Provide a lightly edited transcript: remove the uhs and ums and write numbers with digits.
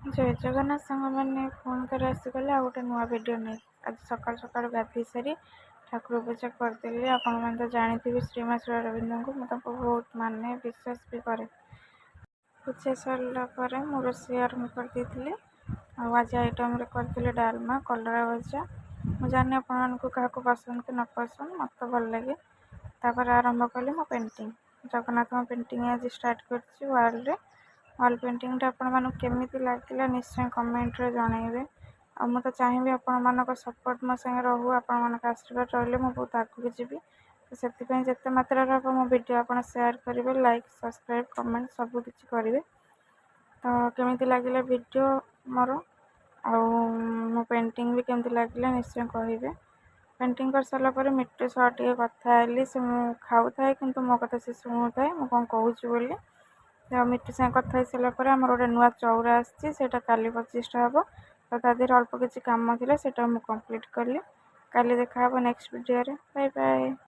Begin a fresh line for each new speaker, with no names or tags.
ଜୟ ଜଗନ୍ନାଥ ସାଙ୍ଗମାନେ ପୁଣି ଥରେ ଆସିଗଲେ ଆଉ ଗୋଟେ ନୂଆ ଭିଡ଼ିଓ ନେଇ। ଆଜି ସକାଳୁ ସକାଳୁ ଗାଧୋଇ ସାରି ଠାକୁର ପୂଜା କରିଦେଲି। ଆପଣମାନେ ତ ଜାଣିଥିବେ ଶ୍ରୀମା ଶ୍ରୀ ଅରବିନ୍ଦଙ୍କୁ ମୁଁ ତାଙ୍କୁ ବହୁତ ମାନେ ବିଶ୍ୱାସ ବି କରେ। ପୂଜା ସରିଲା ପରେ ମୁଁ ରୋଷେଇ ଆରମ୍ଭ କରିଦେଇଥିଲି। ଆଉ ଆଜି ଆଇଟମ୍ରେ କରିଥିଲି ଡାଲମା, କଲରା ଭଜା। ମୁଁ ଜାଣିନି ଆପଣମାନଙ୍କୁ କାହାକୁ ପସନ୍ଦ କି ନ ପସନ୍ଦ, ମୋତେ ଭଲ ଲାଗେ। ତାପରେ ଆରମ୍ଭ କଲି ମୋ ପେଣ୍ଟିଂ। ଜଗନ୍ନାଥଙ୍କ ପେଣ୍ଟିଂ ଆଜି ଷ୍ଟାର୍ଟ କରିଛି ୱାଲ୍ରେ। ୱାଲ୍ ପେଣ୍ଟିଂଟା ଆପଣମାନଙ୍କୁ କେମିତି ଲାଗିଲା ନିଶ୍ଚୟ କମେଣ୍ଟରେ ଜଣାଇବେ। ଆଉ ମୁଁ ତ ଚାହିଁବି ଆପଣମାନଙ୍କ ସପୋର୍ଟ ମୋ ସାଙ୍ଗେ ରହୁ, ଆପଣମାନଙ୍କ ଆଶୀର୍ବାଦ ରହିଲେ ମୁଁ ବହୁତ ଆଗକୁ ଯିବି। ତ ସେଥିପାଇଁ ଯେତେ ମାତ୍ରାରେ ହେବ ମୋ ଭିଡ଼ିଓ ଆପଣ ସେୟାର କରିବେ, ଲାଇକ୍, ସବସ୍କ୍ରାଇବ୍, କମେଣ୍ଟ ସବୁ କିଛି କରିବେ। ତ କେମିତି ଲାଗିଲା ଭିଡ଼ିଓ ମୋର, ଆଉ ମୋ ପେଣ୍ଟିଂ ବି କେମିତି ଲାଗିଲା ନିଶ୍ଚୟ କହିବେ। ପେଣ୍ଟିଂ କରିସାରିଲା ପରେ ମିଟୁ ସହ ଟିକେ କଥା ହେଲି। ସେ ମୁଁ ଖାଉଥାଏ କିନ୍ତୁ ମୋ କଥା ସେ ଶୁଣୁଥାଏ ମୁଁ କ'ଣ କହୁଛି ବୋଲି। ତ ମିଟୁ ସାଙ୍ଗେ କଥା ହେଇସାରିଲା ପରେ ଆମର ଗୋଟେ ନୂଆ ଚଉରା ଆସିଛି, ସେଇଟା କାଲି 25ଟା ହେବ। ତ ତା ଦେହରେ ଅଳ୍ପ କିଛି କାମ ଥିଲା, ସେଇଟା ମୁଁ କମ୍ପ୍ଲିଟ୍ କଲି। କାଲି ଦେଖାହେବ ନେକ୍ସଟ ଭିଡ଼ିଓରେ। Bye bye.